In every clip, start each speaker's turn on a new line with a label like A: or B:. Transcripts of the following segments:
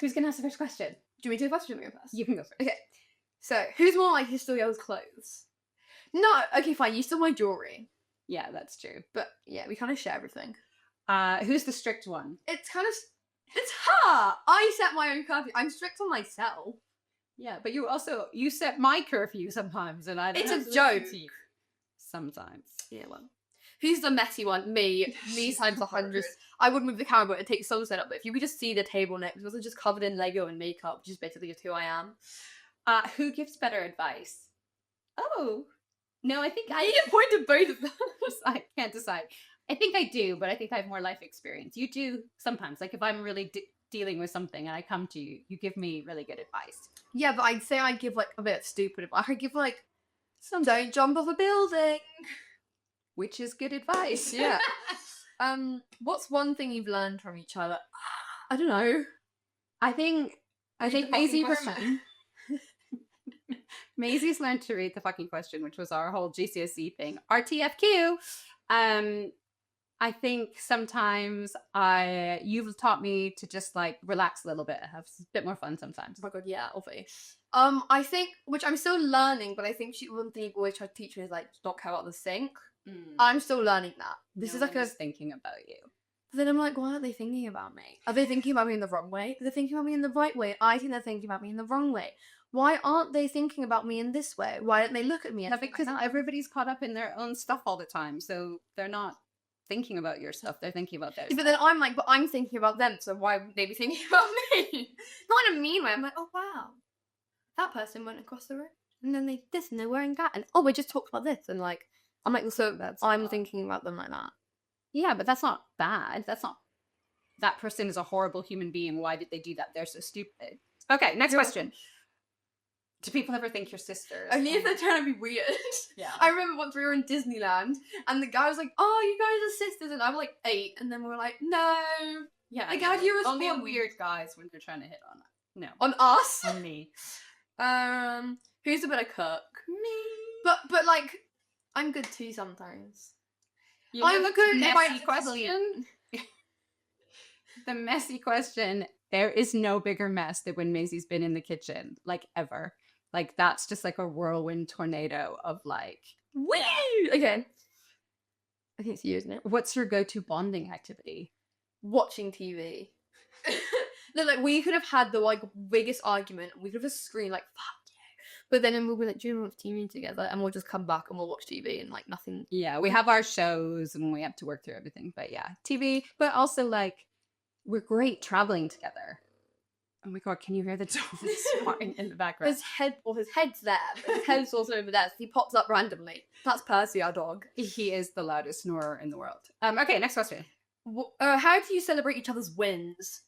A: Who's going to ask the first question?
B: Do you want me to go first or do you want me to go first?
A: You can go first.
B: Okay. So, who's more likely to steal your clothes? No, okay, fine. You steal my jewelry.
A: Yeah, that's true.
B: But, yeah, we kind of share everything.
A: Who's the strict one?
B: It's kind of... It's her! I set my own curfew. I'm strict on myself.
A: Yeah, but you set my curfew sometimes, and I don't
B: It's
A: have
B: a
A: to
B: joke.
A: listen to you. Sometimes.
B: Yeah, well. Who's the messy one? Me. Me times 100. I would move the camera, but it takes so set up. But if you could just see the table next, it wasn't just covered in Lego and makeup, which is basically just who I am.
A: Who gives better advice? Oh. No, I think
B: I get point of both of them.
A: I can't decide. I think I do, but I think I have more life experience. You do sometimes. Like if I'm really dealing with something and I come to you, you give me really good advice.
B: Yeah, but I'd say I give like a bit of stupid advice. I give like, don't jump off a building.
A: Which is good advice.
B: Yeah. What's one thing you've learned from each other? I don't know.
A: I think Maisie Maisie's learned to read the fucking question, which was our whole GCSE thing. RTFQ. I think sometimes you've taught me to just like relax a little bit, have a bit more fun sometimes.
B: Oh my god, yeah, obviously. I think, which I'm still learning, but I think one thing you always try to teach me is like not care about the sink. I'm still learning that. This is like
A: thinking about you.
B: But then I'm like, why aren't they thinking about me? Are they thinking about me in the wrong way? Are they thinking about me in the right way? I think they're thinking about me in the wrong way. Why aren't they thinking about me in this way? Why don't they look at me?
A: Because everybody's caught up in their own stuff all the time, so they're not thinking about your stuff. They're thinking about theirs.
B: But then I'm like, but I'm thinking about them, so why would they be thinking about me? Not in a mean way. I'm like, oh wow, that person went across the road, and then they did this, and they're wearing that, and oh, we just talked about this, and like, I'm like, so I'm thinking about them like that.
A: Yeah, but that's not bad. That's not. That person is a horrible human being. Why did they do that? They're so stupid. Okay, next question. Do people ever think you're sisters?
B: Only if they're trying to be weird.
A: Yeah.
B: I remember once we were in Disneyland, and the guy was like, "Oh, you guys are sisters," and I was like 8, and then we were like, "No."
A: Yeah.
B: Like, how do you respond?
A: Only on weird guys when they're trying to hit on us. No.
B: On us?
A: On me.
B: Who's a better cook?
A: Me.
B: But like, I'm good too sometimes.
A: I'm a good messy question. The messy question. There is no bigger mess than when Maisie's been in the kitchen, like ever. Like that's just like a whirlwind tornado of like,
B: woo! Okay. I think it's you, isn't it?
A: What's your go-to bonding activity?
B: Watching TV. No, like we could have had the like biggest argument. We could have screamed like "fuck you," but then we'll be like, "Do you want TV together?" And we'll just come back and we'll watch TV and like nothing.
A: Yeah, we have our shows and we have to work through everything. But yeah, TV. But also like, we're great traveling together. Oh my god, can you hear the dolphin snoring in the background?
B: His head's there, but his head's also over there, so he pops up randomly. That's Percy, our dog.
A: He is the loudest snorer in the world. Okay, next question.
B: How do you celebrate each other's wins?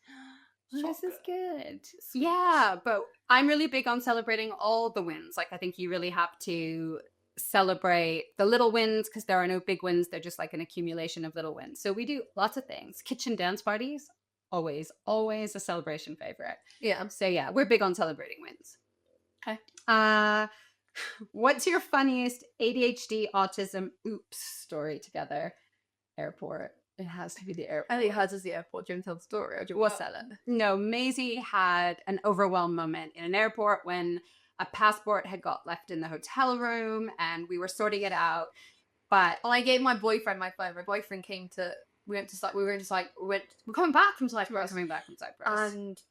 A: This is good. Yeah, but I'm really big on celebrating all the wins. Like, I think you really have to celebrate the little wins because there are no big wins. They're just like an accumulation of little wins. So we do lots of things. Kitchen dance parties. Always a celebration favorite.
B: Yeah.
A: So yeah, we're big on celebrating wins.
B: Okay.
A: What's your funniest ADHD autism oops story together? Airport. It has to be the airport.
B: I think hers is the airport. Do you want to tell the story or do you want to sell it?
A: No, Maisie had an overwhelmed moment in an airport when a passport had got left in the hotel room and we were sorting it out. But
B: I gave my boyfriend my phone. My boyfriend came to. We're coming back from Cyprus.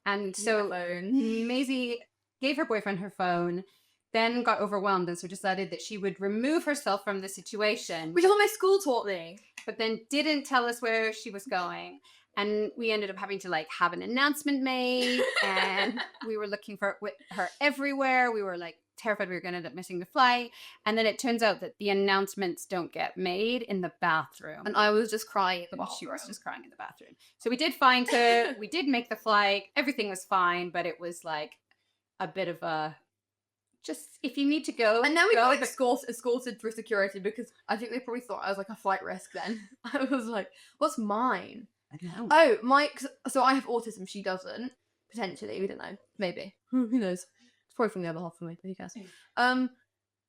B: And so
A: Maisie gave her boyfriend her phone, then got overwhelmed and so decided that she would remove herself from the situation.
B: Which is what my school taught me.
A: But then didn't tell us where she was going. And we ended up having to like have an announcement made and we were looking for her everywhere. We were like terrified we were going to end up missing the flight. And then it turns out that the announcements don't get made in the bathroom.
B: And I was just crying.
A: She was just crying in the bathroom. So we did find her. We did make the flight. Everything was fine, but it was like a bit of a just if you need to go.
B: And then we got like escorted through security because I think they probably thought I was like a flight risk then. I was like, what's mine?
A: I don't know.
B: Oh, so I have autism. She doesn't. Potentially. We don't know. Maybe. Who knows? Probably from the other half of me, but who cares?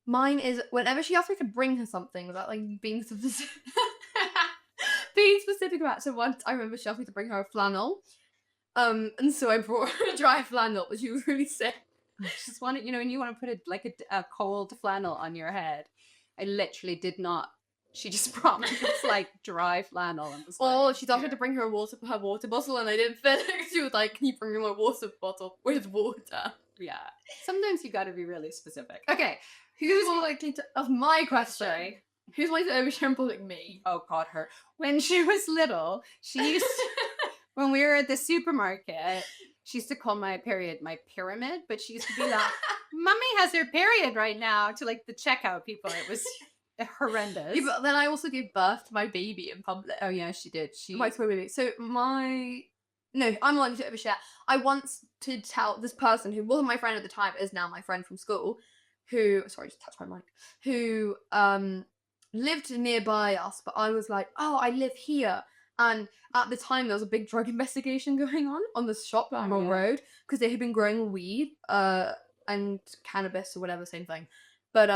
B: Mine is whenever she asks me to bring her something without like being specific, being specific about. So once I remember she asked me to bring her a flannel, And so I brought her a dry flannel, but she was really sick.
A: I just wanted, when you want to put a cold flannel on your head. I literally did not. She just brought me this like dry flannel and was
B: Oh,
A: like,
B: she asked me to
A: "Here."
B: bring her her water bottle, and I didn't fit it. She was like, "Can you bring me my water bottle with water?"
A: Yeah. Sometimes you got to be really specific.
B: Okay, who's more likely to? Of my question,
A: Sorry.
B: who's more likely to overshare in public? Me.
A: Oh God, her. When she was little, she used when we were at the supermarket, she used to call my period my pyramid, but she used to be like, "Mummy has her period right now," to like the checkout people. It was horrendous.
B: Yeah, but then I also gave birth to my baby in public.
A: Oh yeah, she did.
B: My toy baby. So no, I'm likely to overshare. I once did tell this person who wasn't my friend at the time, but is now my friend from school, who sorry, I just touched my mic, who lived nearby us, but I was like, oh, I live here. And at the time there was a big drug investigation going on the shop down the road because they had been growing weed and cannabis or whatever, same thing. But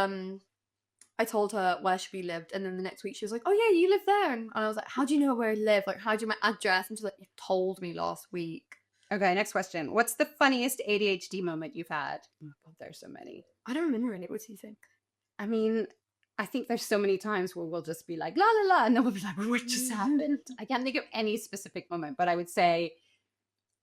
B: I told her where we lived, and then the next week she was like, oh yeah, you live there. And I was like, how do you know where I live? Like, how do you know my address? And she's like, you told me last week.
A: Okay, next question. What's the funniest ADHD moment you've had? Oh God, there's so many.
B: I don't remember any. What do you think?
A: I mean, I think there's so many times where we'll just be like, la la la, and then we'll be like, what just happened? I can't think of any specific moment, but I would say,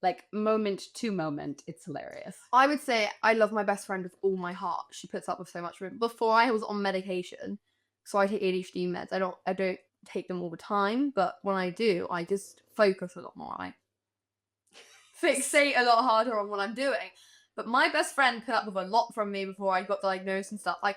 A: like, moment to moment, it's hilarious.
B: I would say I love my best friend with all my heart. She puts up with so much for me. Before I was on medication, so I take ADHD meds. I don't take them all the time, but when I do, I just focus a lot more. I fixate a lot harder on what I'm doing. But my best friend put up with a lot from me before I got diagnosed and stuff. Like,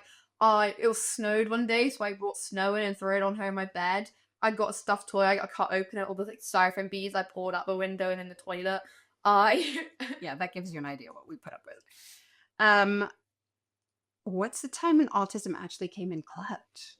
B: it was snowed one day, so I brought snow in and threw it on her in my bed. I got a stuffed toy, I cut open it, all the like styrofoam beads I poured out the window and in the toilet.
A: Yeah, that gives you an idea what we put up with. What's the time when autism actually came in clutch?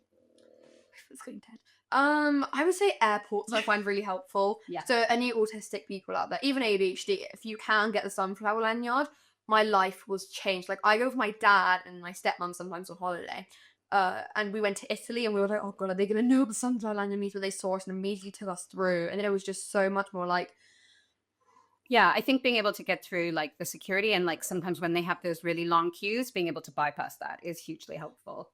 B: It's going dead. I would say airports I find really helpful.
A: Yeah.
B: So any autistic people out there, even ADHD, if you can get the sunflower lanyard, my life was changed. Like, I go with my dad and my stepmom sometimes on holiday. And we went to Italy and we were like, oh God, are they going to know the sunflower lanyard means what they saw us, and immediately took us through. And then it was just so much more like,
A: yeah, I think being able to get through like the security and like sometimes when they have those really long queues, being able to bypass that is hugely helpful.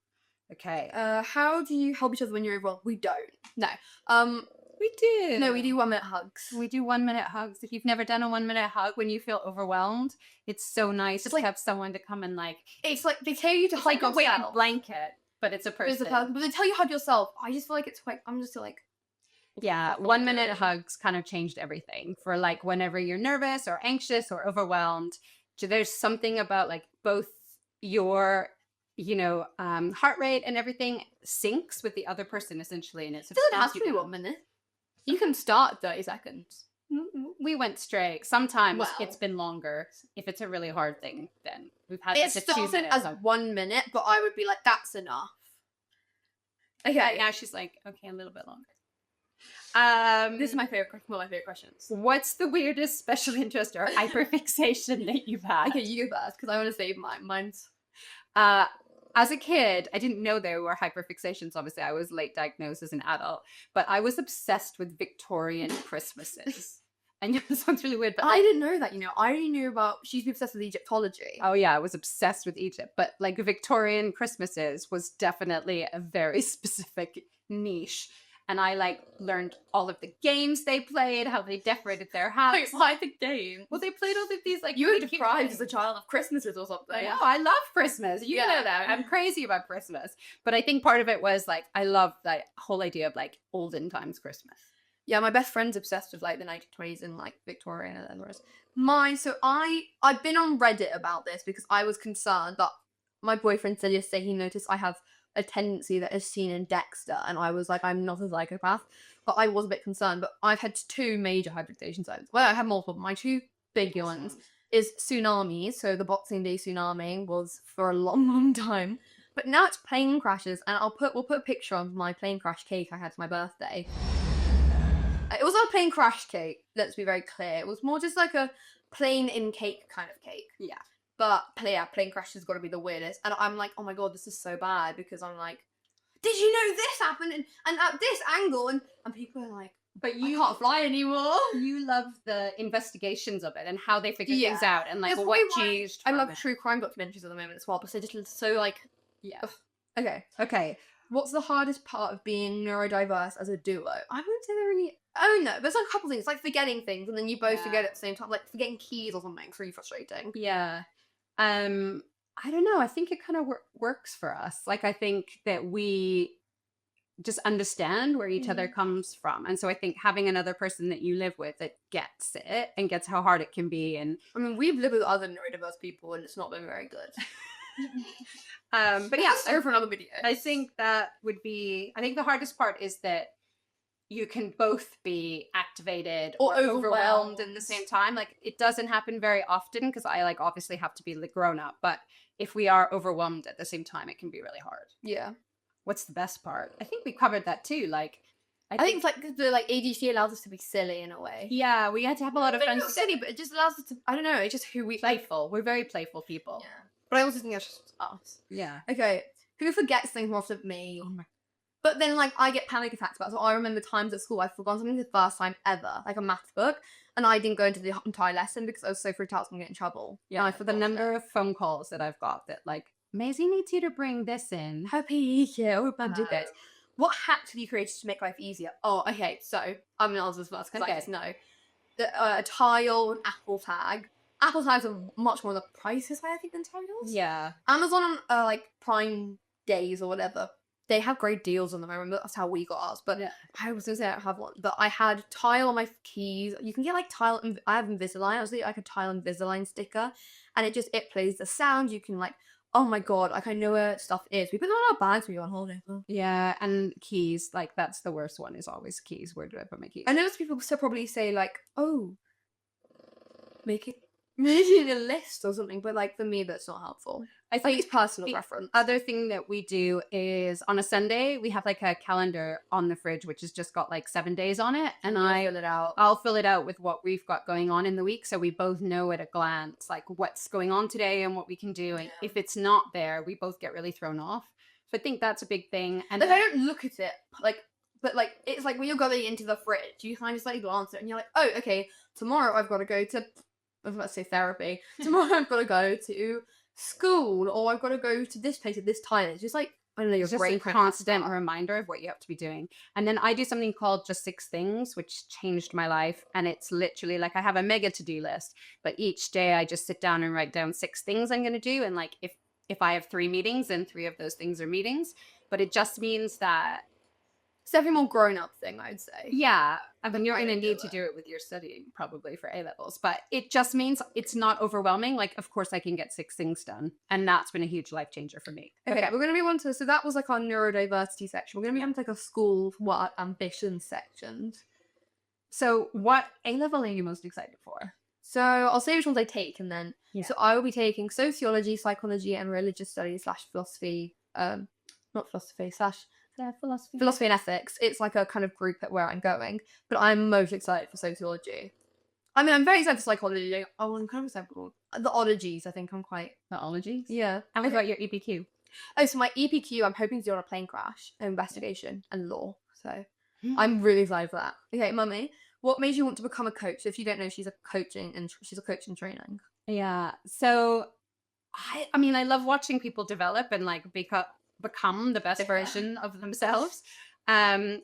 A: Okay.
B: how do you help each other when you're overwhelmed? We don't. No.
A: We do.
B: No, we do 1 minute hugs.
A: We do 1 minute hugs. If you've never done a 1 minute hug when you feel overwhelmed, it's so nice
B: It's
A: to
B: like-
A: have someone to come and like,
B: It's like they tell you to
A: it's
B: hug
A: like a weighted
B: yourself.
A: blanket, but it's a person.
B: There's a person, but they tell you hug yourself. I just feel like it's like I'm just like.
A: Yeah, 1 minute hugs kind of changed everything for like whenever you're nervous or anxious or overwhelmed. There's something about like both your, heart rate and everything syncs with the other person essentially, and it's
B: It doesn't have to be 1 minute. You can start 30 seconds.
A: We went straight. Sometimes
B: Well.
A: it's been longer. If it's a really hard thing, then we've had
B: It
A: like a 2
B: started
A: minute
B: as
A: hug.
B: 1 minute, but I would be like, that's enough. Okay,
A: Right now she's like, okay, a little bit longer.
B: this is my favorite question. One of my favorite questions.
A: What's the weirdest special interest or hyperfixation that you've had?
B: Okay, you go first because I want to save mine. Mine's.
A: As a kid, I didn't know there were hyperfixations. Obviously, I was late diagnosed as an adult, but I was obsessed with Victorian Christmases. I know this sounds really weird, but
B: I didn't know that. I only knew about. She's obsessed with Egyptology.
A: oh yeah, I was obsessed with Egypt. But like Victorian Christmases was definitely a very specific niche. And I like learned all of the games they played, how they decorated their house.
B: Wait, why the game?
A: Well, they played all of these like
B: You were
A: really cute
B: deprived
A: things.
B: as a child of Christmases or something.
A: I know, I love Christmas. You
B: Yeah.
A: know that. I'm crazy about Christmas. But I think part of it was like, I love that whole idea of like olden times Christmas.
B: Yeah, my best friend's obsessed with like the 1920s and like Victorian and whereas mine. So I've been on Reddit about this because I was concerned that my boyfriend said yesterday he noticed I have a tendency that is seen in Dexter, and I was like, I'm not a psychopath, but I was a bit concerned. But I've had 2 major hyperfixations. Well, I have multiple. But my 2 big ones is tsunamis. So the Boxing Day tsunami was for a long, long time. But now it's plane crashes, and we'll put a picture of my plane crash cake I had for my birthday. It was not a plane crash cake, let's be very clear. It was more just like a plain in cake kind of cake.
A: Yeah.
B: But yeah, plane crash has got to be the weirdest. And I'm like, oh my God, this is so bad, because I'm like, did you know this happened and at this angle? And people are like,
A: But
B: I can't fly anymore.
A: you love the investigations of it and how they figure things
B: Yeah.
A: out and like
B: That's
A: what
B: probably why
A: changed.
B: I
A: from
B: love
A: it.
B: true crime documentaries at the moment as well, because they're just so like.
A: Yeah.
B: Ugh. Okay.
A: Okay.
B: What's the hardest part of being neurodiverse as a duo? I wouldn't say there really. Oh no, there's like a couple things, like forgetting things, and then you both forget
A: Yeah.
B: at the same time, like forgetting keys or something. It's really frustrating.
A: Yeah. I don't know. I think it kind of works for us. Like, I think that we just understand where each other comes from. And so I think having another person that you live with that gets it and gets how hard it can be. And
B: I mean, we've lived with other neurodiverse people, and it's not been very good.
A: but yeah,
B: Sorry for another video.
A: I think that would be, I think the hardest part is that you can both be activated
B: Or
A: or
B: overwhelmed.
A: overwhelmed at the same time. Like, it doesn't happen very often because I like obviously have to be the grown up, but if we are overwhelmed at the same time, it can be really hard.
B: Yeah.
A: What's the best part? I think we covered that too. Like,
B: I think it's like the ADHD allows us to be silly in a way.
A: yeah, we had to have a lot of
B: But
A: fun.
B: not silly, but it just allows us to. I don't know. It's just who we.
A: Playful. We're very playful people.
B: Yeah. But I also think that's just us.
A: Yeah.
B: Okay. Who forgets things more often than me?
A: Oh my.
B: But then, like, I get panic attacks about it. So I remember times at school I've forgotten something the first time ever, like a maths book, and I didn't go into the entire lesson because I was so freaked out I was going to get in trouble.
A: Yeah, for the number of phone calls that I've got that, like, Maisie needs you to bring this in.
B: Happy, yeah, we're about to do this. What hacks have you created to make life easier? Oh, okay, so I'm going to answer this first because I just know. A tile, an Apple tag. Apple tags are much more the prices, I think, than tiles.
A: Yeah.
B: Amazon on, like, Prime days or whatever. They have great deals on them. I remember that's how we got ours. But
A: Yeah.
B: I was going to say I don't have one. But I had tile on my keys. You can get like tile. I have Invisalign. I was like a tile Invisalign sticker. And it plays the sound. You can like, oh my God, like I know where stuff is. We put them on our bags when we go on holiday.
A: Yeah, and keys. Like, that's the worst one is always keys. Where do I put my keys?
B: I know people still probably say like, oh, make it in a list or something. But like for me, that's not helpful. I think it's personal
A: the
B: preference.
A: Other thing that we do is on a Sunday, we have like a calendar on the fridge, which has just got like 7 days on it. And I'll fill it out with what we've got going on in the week. So we both know at a glance, like what's going on today and what we can do. And if it's not there, we both get really thrown off. So I think that's a big thing. And
B: like, I don't look at it but like it's like when you're going into the fridge, you kind of slightly glance at it and you're like, oh, okay, tomorrow I've got to go to, I was about to say therapy. Tomorrow I've got to go to school, or I've got to go to this place at this time. It's just like, I don't know, your
A: just
B: brain
A: a constant reminder of what you have to be doing. And then I do something called Just 6 Things, which changed my life. And it's literally like I have a mega to-do list, but each day I just sit down and write down 6 things I'm going to do. And like if I have 3 meetings, then 3 of those things are meetings. But it just means that
B: it's definitely more grown-up thing, I'd say.
A: Yeah, I mean, you're going to need to do it with your studying probably for A-levels, but it just means it's not overwhelming. Like, of course I can get 6 things done, and that's been a huge life changer for me.
B: Okay, we're going to move on to, so that was like our neurodiversity section. We're going to move on to like a school, what, ambition section.
A: So what A-level are you most excited for?
B: So I'll say which ones I take, and then,
A: Yeah.
B: So I will be taking sociology, psychology, and religious studies / philosophy, not philosophy, / philosophy and ethics. It's like a kind of group at where I'm going, but I'm most excited for sociology. I mean, I'm very excited for psychology. Oh, I'm kind of excited for the ologies. I think I'm quite...
A: The ologies?
B: Yeah.
A: And what about your EPQ?
B: Oh, so my EPQ, I'm hoping to do on a plane crash, investigation, and law. So I'm really excited for that. Okay, Mummy, what made you want to become a coach? If you don't know, she's a coach in training. Yeah.
A: So I mean, I love watching people develop and like become the best version of themselves. I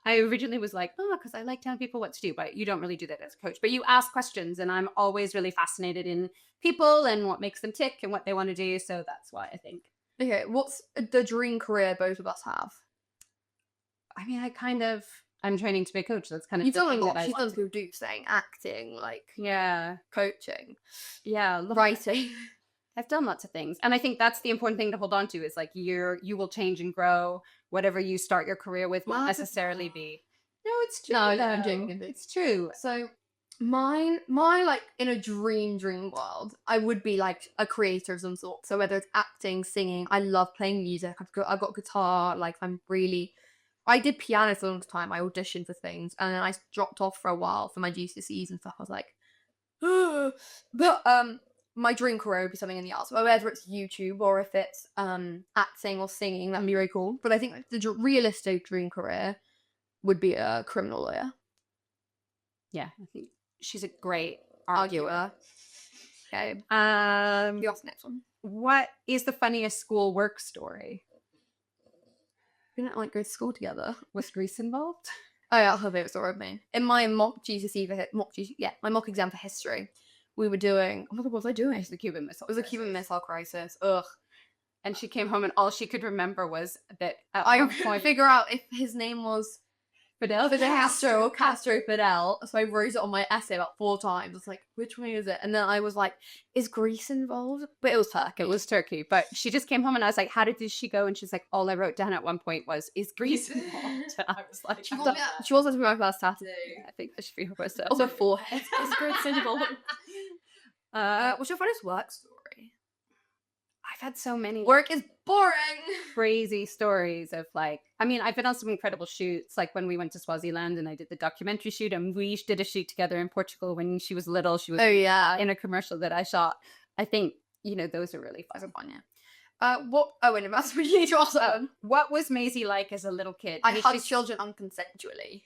A: originally was like, oh, because I like telling people what to do, but you don't really do that as a coach. But you ask questions, and I'm always really fascinated in people and what makes them tick and what they want to do. So that's why I think.
B: Okay, what's the dream career both of us have?
A: I mean, I'm training to be a coach. That's kind of
B: you've done a lot. She's done people do saying acting, like coaching, writing.
A: I've done lots of things. And I think that's the important thing to hold on to is like you will change and grow. Whatever you start your career with won't necessarily be. No, it's true.
B: No, I'm joking.
A: It's true.
B: So my like in a dream world, I would be like a creator of some sort. So whether it's acting, singing, I love playing music. I've got guitar. Like I did piano for a long time. I auditioned for things, and then I dropped off for a while for my GCSEs and stuff. I was like, ugh. But my dream career would be something in the arts, whether it's YouTube or if it's acting or singing. That'd be really cool. But I think like, the realistic dream career would be a criminal lawyer.
A: Yeah, I think she's a great
B: Arguer.
A: arguer.
B: Okay.
A: You
B: ask the next one.
A: What is the funniest school work story?
B: We didn't like go to school together.
A: Was Greece involved?
B: Oh yeah, her favorite story of me. In my mock GCSE my mock exam for history, we were doing. Oh my god, what was I doing?
A: It's the Cuban Missile.
B: It was a Cuban Missile Crisis. Ugh.
A: And she came home and all she could remember was that at
B: I
A: one
B: couldn't
A: point
B: figure out if his name was
A: Fidel
B: Castro or Castro Fidel. So I wrote it on my essay about 4 times. I was like, which one is it? And then I was like, is Greece involved? But it was Turkey.
A: It was Turkey, but she just came home and I was like, how did she go? And she's like, all I wrote down at one point was, is Greece involved? And I was like,
B: She was supposed to be my first tattoo.
A: I think that should be her first
B: On the forehead. Is Greece involved? What's your funniest work story?
A: I've had so many
B: Work is boring.
A: crazy stories of like, I mean, I've been on some incredible shoots, like when we went to Swaziland and I did the documentary shoot, and we did a shoot together in Portugal when she was little. She was in a commercial that I shot. I think, those are really fun.
B: What? Oh, wait, that's what you need to also.
A: What was Maisie like as a little kid?
B: I hugged children unconsensually.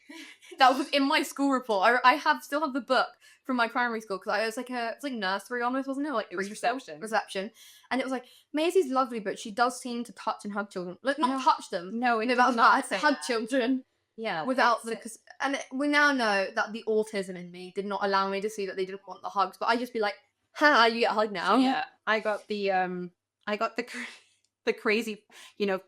B: That was in my school report. I still have the book from my primary school because I was it's like nursery almost, wasn't it? Like
A: it was reception.
B: And it was like, Maisie's lovely, but she does seem to touch and hug children. Like, not touch them.
A: No,
B: that's not hug children.
A: Yeah.
B: Without we now know that the autism in me did not allow me to see that they didn't want the hugs, but I'd just be like, ha, you get a hug now.
A: Yeah. I got the crazy,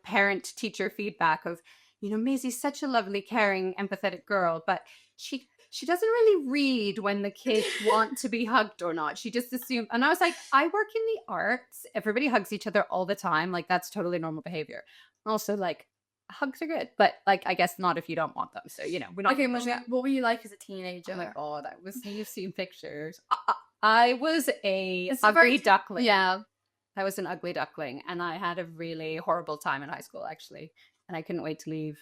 A: parent teacher feedback of, Maisie's such a lovely, caring, empathetic girl, but she doesn't really read when the kids want to be hugged or not. She just assumes. And I was like, I work in the arts. Everybody hugs each other all the time. Like, that's totally normal behavior. Also, like, hugs are good, but like, I guess not if you don't want them. So, we're not.
B: Okay, what were you like as a teenager?
A: Oh my god, you've seen pictures. I was a ugly duckling.
B: Yeah.
A: I was an ugly duckling, and I had a really horrible time in high school, actually. And I couldn't wait to leave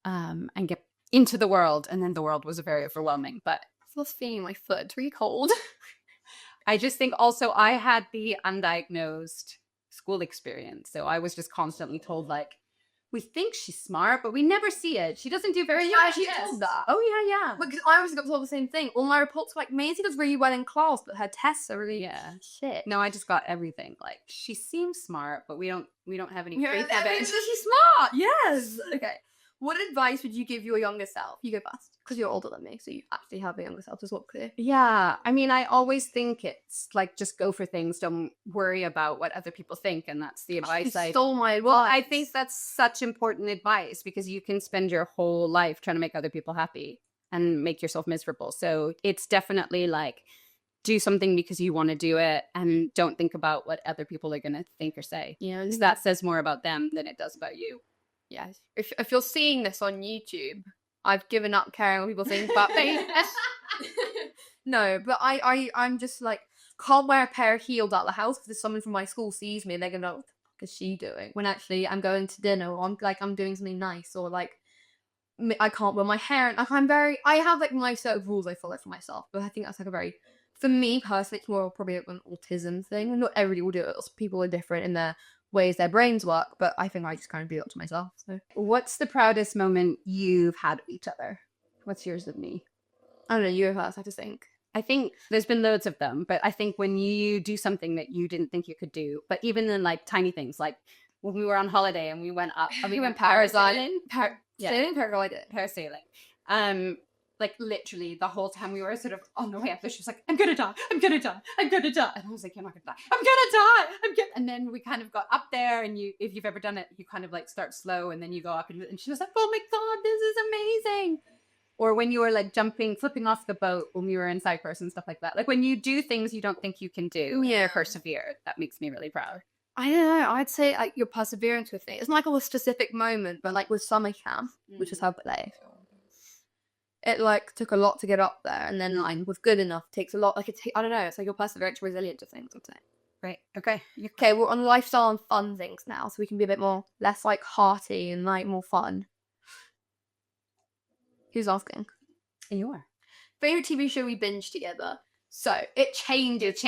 A: and get into the world. And then the world was very overwhelming. But
B: I was feeling my foot. It's really cold.
A: I just think also I had the undiagnosed school experience. So I was just constantly told, like, we think she's smart, but we never see it. She doesn't do very well.
B: She told that.
A: Oh, yeah.
B: Because I always got told the same thing. All my reports were like, Maisie does really well in class, but her tests are really shit.
A: No, I just got everything. Like, she seems smart, but we don't have any proof
B: evidence. She's smart. Yes. Okay. What advice would you give your younger self? You go first, because you're older than me, so you actually have a younger self to talk to.
A: Yeah, I mean, I always think it's like, just go for things. Don't worry about what other people think, and that's the advice I
B: stole my advice.
A: Well, I think that's such important advice because you can spend your whole life trying to make other people happy and make yourself miserable. So it's definitely like, do something because you want to do it, and don't think about what other people are going to think or say.
B: Yeah,
A: because that says more about them than it does about you.
B: Yeah, if you're seeing this on YouTube, I've given up caring what people think about me. No, but I'm just like, can't wear a pair of heels out of the house because if someone from my school sees me and they're gonna know, what the fuck is she doing? When actually I'm going to dinner, or I'm doing something nice, or like I can't wear my hair. And I have like my set of rules I follow for myself, but I think that's like a very, for me personally, it's more probably an autism thing. Not everybody will do it. People are different in their ways their brains work, but I think I just kind of do it to myself. So,
A: what's the proudest moment you've had of each other? What's yours of me?
B: I don't know. You first. I have to think.
A: I think there's been loads of them, but I think when you do something that you didn't think you could do, but even in like tiny things, like when we were on holiday and we went up, and we went parasailing. Parasailing. Like literally the whole time we were sort of on the way up there, she was like, I'm gonna die. And I was like, you're not gonna die. I'm gonna die. And then we kind of got up there, and if you've ever done it, you kind of like start slow and then you go up, and she was like, oh my God, this is amazing. Or when you were like flipping off the boat when we were in Cyprus and stuff like that. Like when you do things you don't think you can do, persevere. That makes me really proud.
B: I don't know. I'd say like your perseverance with it. It's not like a specific moment, but like with summer camp, which is how play. It like took a lot to get up there, and then like with good enough takes a lot. Like I don't know. It's like your perseverance, resilient to things. I'd say.
A: Right. Okay.
B: Okay. We're on lifestyle and fun things now, so we can be a bit more less like hearty and like more fun. Who's asking?
A: You are.
B: Favorite TV show we binged together. So it changes.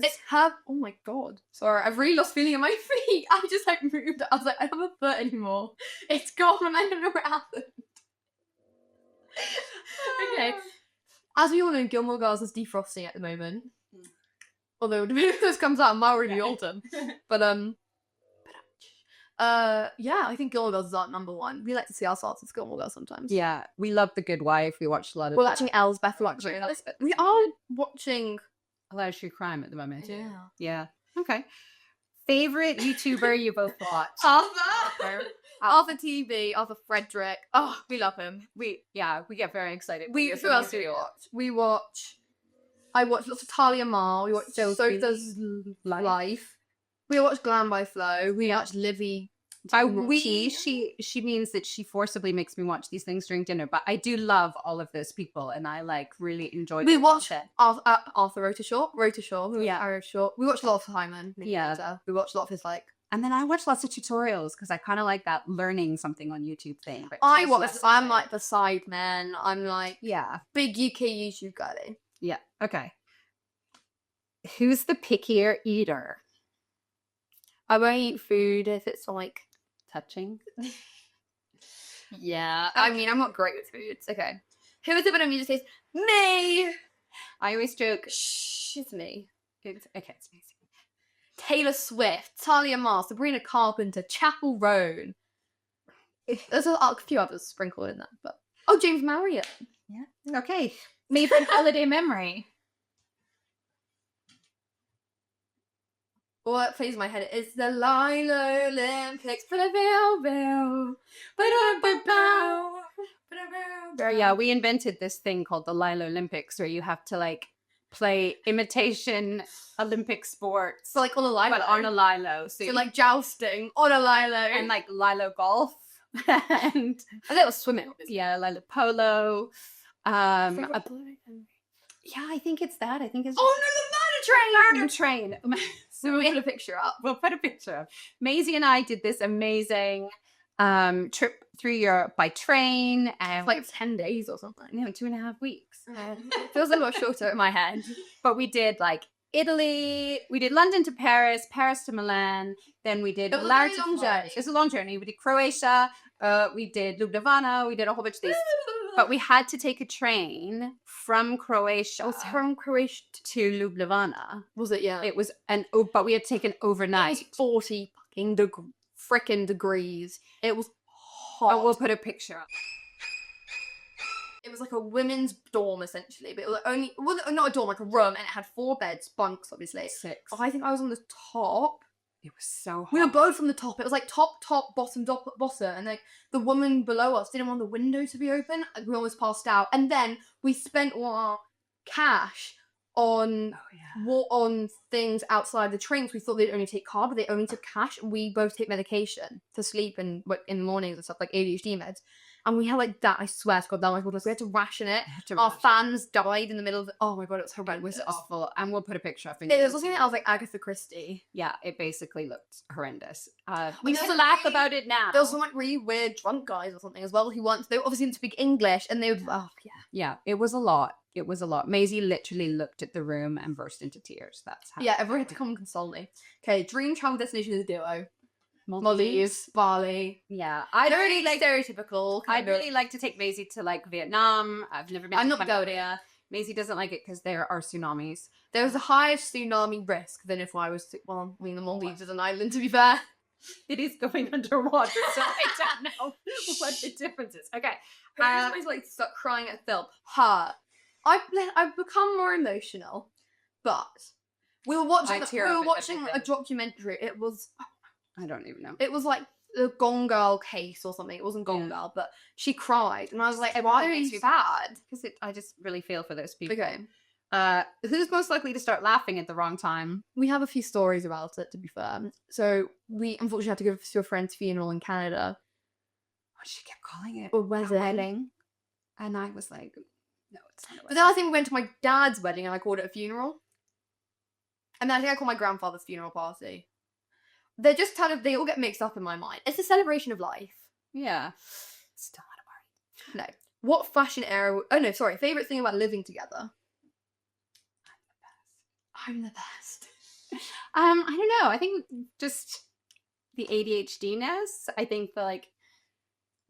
B: It's her. Oh my God. Sorry, I've really lost feeling in my feet. I just like moved. I was like, I don't have a foot anymore. It's gone, and I don't know where it happened. Okay. As we all know, Gilmore Girls is defrosting at the moment. Although this comes out in Maori in the autumn. But yeah, I think Gilmore Girls is our number one. We like to see ourselves as Gilmore Girls sometimes.
A: Yeah, we love The Good Wife. We watched a lot of
B: We're watching Elsbeth Luxury. We are watching
A: a lot of true crime at the moment.
B: Yeah.
A: Yeah. Okay. Favorite YouTuber you both watch?
B: Arthur TV, Arthur Frederick. Oh, we love him.
A: We get very excited.
B: Who else do we watch? I watch lots of Talia Mar. We watch Sophie's Life. We watch Glam by Flo. We watch Livy.
A: By we, she means that she forcibly makes me watch these things during dinner. But I do love all of those people, and I like really enjoy.
B: We watch Arthur Rota-Shaw. Irish Shaw. We watch a lot of Hyman.
A: Yeah.
B: We watch a lot of his
A: And then I watch lots of tutorials because I kind of like that learning something on YouTube thing. But
B: I'm like the side man. I'm like big UK YouTube guy.
A: Yeah. Okay. Who's the pickier eater?
B: I won't eat food if it's like
A: touching.
B: Yeah. I mean, I'm not great with foods. Okay. Who is it when I'm usually says me?
A: I always joke.
B: Shh, it's me.
A: It's me.
B: Taylor Swift, Talia Mar, Sabrina Carpenter, Chapel Roan. There's a few others sprinkled in that, but James Marriott.
A: Yeah. Okay. Favorite holiday memory.
B: What plays in my head is the Lilo Olympics.
A: Yeah, we invented this thing called the Lilo Olympics where you have to like play imitation Olympic sports.
B: So like on a Lilo.
A: But on a Lilo.
B: So like jousting on a Lilo.
A: And like Lilo golf. And
B: a little swimming.
A: Yeah, Lilo polo. Yeah, I think it's that. I think it's
B: the murder train. So we'll put a picture up.
A: We'll put a picture up. Maisie and I did this amazing trip through Europe by train.
B: Like 10 days or something.
A: No, 2.5 weeks.
B: Feels a little shorter in my head.
A: But we did like Italy. We did London to Paris, Paris to Milan. Then we did Milan to Florence. It was a long journey. We did Croatia. We did Ljubljana. We did a whole bunch of these. But we had to take a train from Croatia.
B: Oh, from Croatia
A: to Ljubljana.
B: Was it? Yeah.
A: It was but we had taken overnight.
B: It was 40 fucking frickin' degrees. It was hot.
A: Oh, we'll put a picture up.
B: It was like a women's dorm essentially, but it was not a dorm, like a room, and it had 4 beds, bunks obviously.
A: 6.
B: Oh, I think I was on the top.
A: It was so hot.
B: We were both on the top. It was like top, bottom, bottom, and like the woman below us didn't want the window to be open. We almost passed out, and then we spent all our cash on on things outside the trains. We thought they'd only take card, but they only took cash. And we both take medication to sleep and in the mornings and stuff, like ADHD meds. And we had like that, I swear to God, that was we had to ration it. Our fans died in the middle of it. Oh my God, it was horrendous.
A: It was awful. And we'll put a picture up.
B: It was something else like Agatha Christie.
A: Yeah, it basically looked horrendous. We just laugh about it now.
B: There was some like really weird drunk guys or something as well who they obviously didn't speak English, and they would,
A: Yeah, it was a lot. It was a lot. Maisie literally looked at the room and burst into tears. That's how.
B: Yeah, everyone had to come and console me. Okay, dream travel destination is a duo. Maldives, Bali.
A: Yeah,
B: I really like stereotypical.
A: I'd really like to take Maisie to like Vietnam. I've never been.
B: I'm not going there.
A: Maisie doesn't like it because there are tsunamis.
B: There's a higher tsunami risk than if I was to, well, I mean, the Maldives is an island, to be fair.
A: It is going underwater, so I don't know what the difference is. Okay.
B: I always like to start crying at film. I've become more emotional, but we were watching a documentary. It was,
A: I don't even know.
B: It was like the Gone Girl case or something. It wasn't Gone Girl, but she cried, and I was like, "Why are you sad?"
A: Because I just really feel for those people.
B: Okay.
A: Who's most likely to start laughing at the wrong time?
B: We have a few stories about it, to be fair. So we unfortunately had to go to a friend's funeral in Canada.
A: Oh, she kept calling it
B: a wedding,
A: and I was like, "No, it's not."
B: But then I think we went to my dad's wedding, and I called it a funeral. And then I think I called my grandfather's funeral party. They're just they all get mixed up in my mind. It's a celebration of life.
A: Yeah. Still not a party.
B: No. What fashion era? Oh no, sorry. Favorite thing about living together? I'm the best.
A: I don't know. I think just the ADHD-ness. I think the like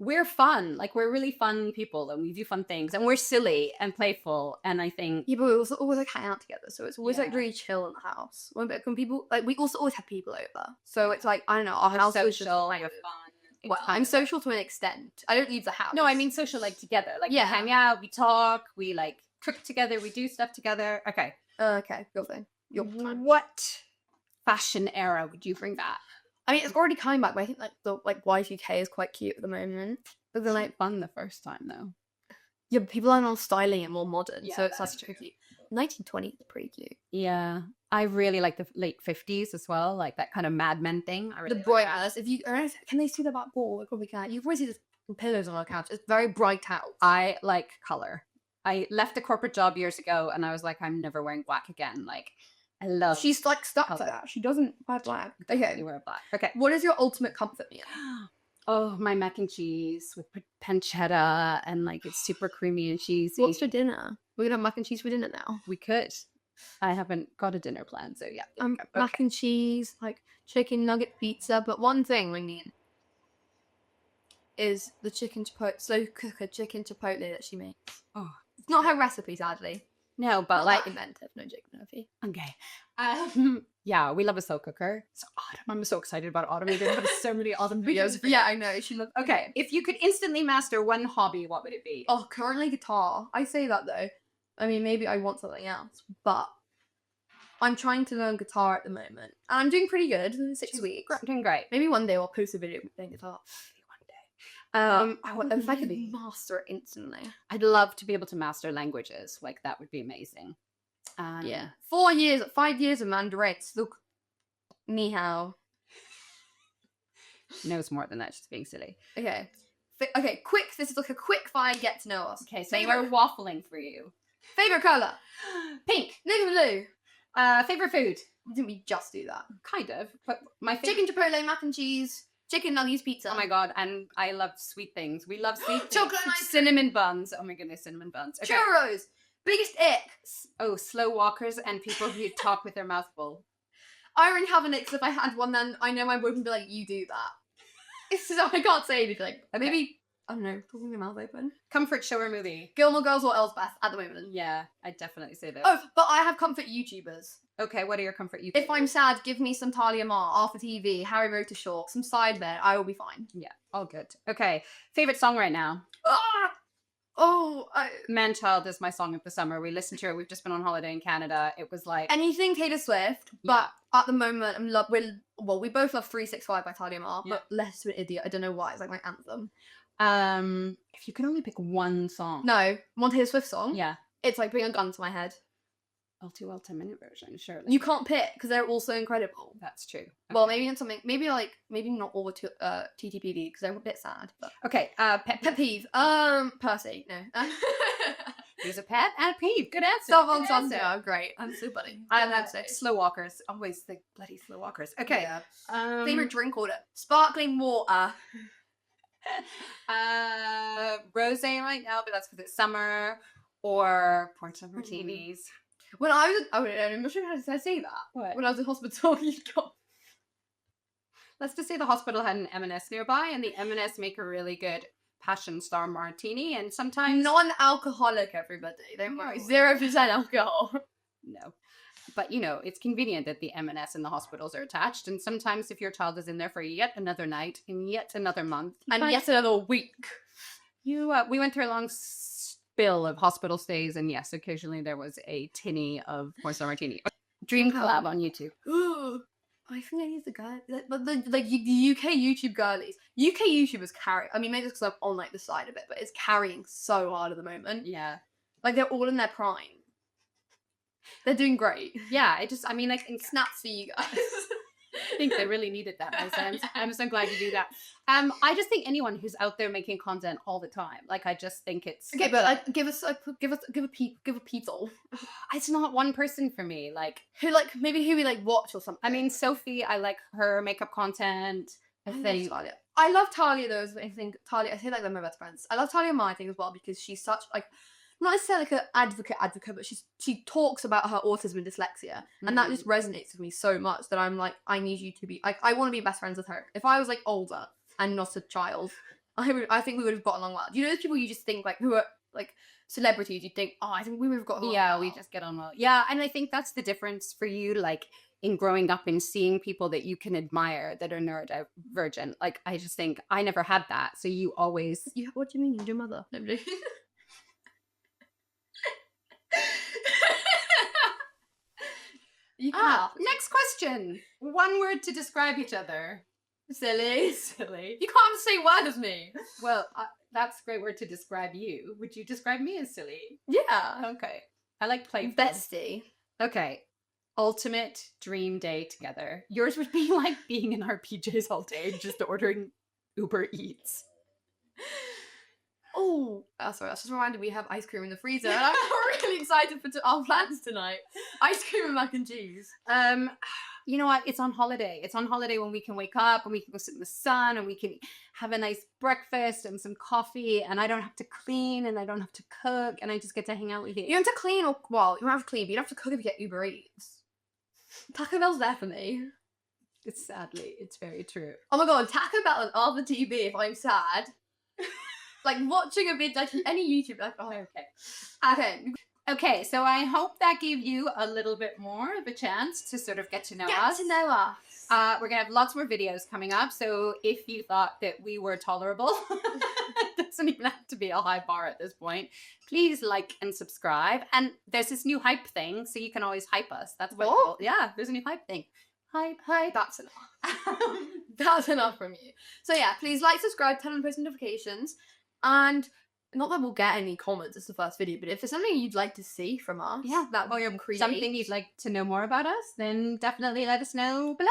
A: we're fun. Like, we're really fun people, and we do fun things, and we're silly and playful. And I think,
B: Yeah, but we also always like hang out together, so it's always like
A: Yeah.
B: really chill in the house. When people like, we also always have people over, so it's like, I don't know, our house
A: we're
B: is just
A: social,
B: like,
A: we're fun. It's
B: well,
A: kind
B: I'm
A: of-
B: social to an extent. I don't leave the house.
A: No, I mean social, like together. Like,
B: Yeah.
A: we hang out, we talk, we like cook together, we do stuff together. Okay.
B: Okay, your thing. Your
A: What fashion era would you bring back?
B: I mean, it's already coming back, but I think like the like Y2K is quite cute at the moment. But then like,
A: Fun the first time though.
B: yeah, people are now styling it more modern,
A: Yeah,
B: so it's
A: that's
B: like cute. 1920 is pretty cute.
A: Yeah, I really like the late 50s as well, like that kind of Mad Men thing. I really
B: The bright eyes. If you can they see the back wall? They probably can. You probably see the pillows on our couch. It's very bright out.
A: I like color. I left a corporate job years ago, and I was like, I'm never wearing black again. Like, I love.
B: She's like stuck
A: color.
B: to that. She doesn't wear black. Okay.
A: You wear black. Okay.
B: What is your ultimate comfort meal?
A: Oh, my mac and cheese with pancetta, and like it's super creamy and cheesy.
B: What's for dinner? We're gonna have mac and cheese for dinner now.
A: We could. I haven't got a dinner plan, so yeah. Okay.
B: Mac and cheese, like chicken nugget pizza. But one thing we need is the chicken chipotle, slow cooker chicken chipotle that she makes.
A: Oh,
B: It's not her recipe, sadly.
A: no, but
B: Not
A: like,
B: that inventive. No joke, Murphy.
A: okay. Yeah, we love a slow cooker. It's autumn. I'm so excited about autumn. We're gonna have so many autumn videos.
B: Yeah, I know. She loves.
A: Okay, if you could instantly master one hobby, what would it be?
B: Oh, currently guitar. I say that though. I mean, maybe I want something else, but I'm trying to learn guitar at the moment, and I'm doing pretty good. 6 weeks.
A: I'm doing great.
B: Maybe one day I'll post a video of me playing guitar. I want if I could master it instantly.
A: I'd love to be able to master languages. Like, that would be amazing.
B: Yeah. 5 years of Mandarin. Look, ni hao.
A: Knows more than that, just being silly.
B: Okay. Okay, quick. This is like a quick fire get to know us.
A: Okay, so we're waffling for you.
B: Favorite color?
A: Pink.
B: Navy blue.
A: Favorite food?
B: Didn't we just do that?
A: Kind of, but my favorite.
B: Chicken chipotle, mac and cheese, chicken nuggets pizza.
A: Oh my god, and I love sweet things. We love sweet things.
B: Chocolate ice cream.
A: Cinnamon buns. Oh my goodness, cinnamon buns. Okay.
B: Churros. Biggest ick.
A: Oh, slow walkers and people who talk with their mouth full.
B: I already have an ick, so if I had one, then I know my boyfriend would be like, you do that. So I can't say anything. Maybe, I don't know, talking with my mouth open.
A: Comfort show or movie?
B: Gilmore Girls or Elsbeth at the moment.
A: Yeah, I'd definitely say that.
B: Oh, but I have comfort YouTubers.
A: Okay, what are your comfort YouTubers?
B: If I'm sad, give me some Talia Mar, Arthur TV, Harry Road to Short, some side bed, I will be fine.
A: Yeah, all good. Okay, favorite song right now?
B: Ah! Oh,
A: Man-Child is my song of the summer. We listened to it. We've just been on holiday in Canada. It was like
B: anything Taylor Swift, but at the moment we both love 365 by Talia Mar, but Less to an Idiot. I don't know why. It's like my anthem.
A: If you could only pick one song.
B: No, one Taylor Swift song.
A: Yeah.
B: It's like putting a gun to my head.
A: All too well 10-minute version, surely.
B: You can't pick because they're all so incredible.
A: That's true. Okay.
B: Well, maybe in something, maybe not all the TTPD because they're a bit sad. But
A: Okay,
B: pet peeve. Percy. No.
A: There's a pet and a peeve. Good answer.
B: Stop on
A: Good
B: Sunday.
A: answer.
B: Oh, great. I'm so funny. I have to say.
A: Slow walkers. Always the bloody slow walkers. Okay.
B: Yeah. Favorite drink order? Sparkling water.
A: Rosé right now, but that's because it's summer. Or porta martinis.
B: When I was, I'm not sure how to say that.
A: What?
B: When I was in hospital, you got.
A: Let's just say the hospital had an M&S nearby, and the M&S make a really good Passion Star martini, and sometimes
B: Non-alcoholic, everybody. Don't worry. 0% alcohol.
A: no. But you know, it's convenient that the M&S and the hospitals are attached, and sometimes if your child is in there for yet another night, and yet another month,
B: And yet another week.
A: we went through a long spill of hospital stays, and yes, occasionally there was a tinny of porcelain martini. Dream collab on YouTube.
B: Ooh. I think I need the guy, but the UK YouTube girlies, UK YouTubers carry. I mean, maybe it's because I'm on like the side of it, but it's carrying so hard at the moment.
A: Yeah.
B: Like they're all in their prime. They're doing great.
A: Yeah, I mean, like,
B: Snaps for you guys.
A: I think they really needed that. I'm so glad you do that. I just think anyone who's out there making content all the time, like, I just think it's
B: Okay, but like, give a people
A: it's not one person for me. Like,
B: who we like watch or something.
A: I mean, Sophie, I like her makeup content. I think
B: Talia. I love Talia though. I think Talia. I feel like they're my best friends. I love Talia Ma, I think, as well, because she's such like not necessarily like an advocate, but she talks about her autism and dyslexia, and that just resonates with me so much that I'm like, I need you to be like, I want to be best friends with her. If I was like older and not a child, I think we would have got along well. Do you know those people you just think like who are like celebrities? You think, oh, I think we would have got along
A: Yeah,
B: well.
A: we just get on well. Yeah, and I think that's the difference for you, like in growing up and seeing people that you can admire that are neurodivergent. Like I just think I never had that. So you always
B: What do you mean? Your mother? No, I'm joking. You can't.
A: next question. One word to describe each other.
B: Silly.
A: Silly.
B: You can't have the same word as me.
A: Well, that's a great word to describe you. Would you describe me as silly?
B: Yeah.
A: Okay. I like playful.
B: Bestie.
A: Okay. Ultimate dream day together. Yours would be like being in our PJs all day, just ordering Uber Eats.
B: Oh, sorry, that's just reminded me we have ice cream in the freezer. And I'm really excited for our plans tonight. Ice cream and mac and cheese.
A: You know what? It's on holiday. It's on holiday when we can wake up and we can go sit in the sun and we can have a nice breakfast and some coffee and I don't have to clean and I don't have to cook and I just get to hang out with you.
B: You don't have to clean or, well, you don't have to clean, but you don't have to cook if you get Uber Eats. Taco Bell's there for me.
A: It's very true.
B: Oh my god, Taco Bell on the TV if I'm sad. Like watching a video, like any YouTube, like, oh, okay.
A: Okay, so I hope that gave you a little bit more of a chance to sort of get to know us.
B: Get to know us.
A: We're going to have lots more videos coming up, so if you thought that we were tolerable, it doesn't even have to be a high bar at this point, please like and subscribe. And there's this new hype thing, so you can always hype us. That's what?
B: What?
A: Yeah, there's a new hype thing. Hype.
B: That's enough. That's enough from you. So yeah, please like, subscribe, turn on post notifications, and not that we'll get any comments, it's the first video, but if there's something you'd like to see from us,
A: Yeah,
B: that
A: or
B: create
A: something you'd like to know more about us, then definitely let us know below.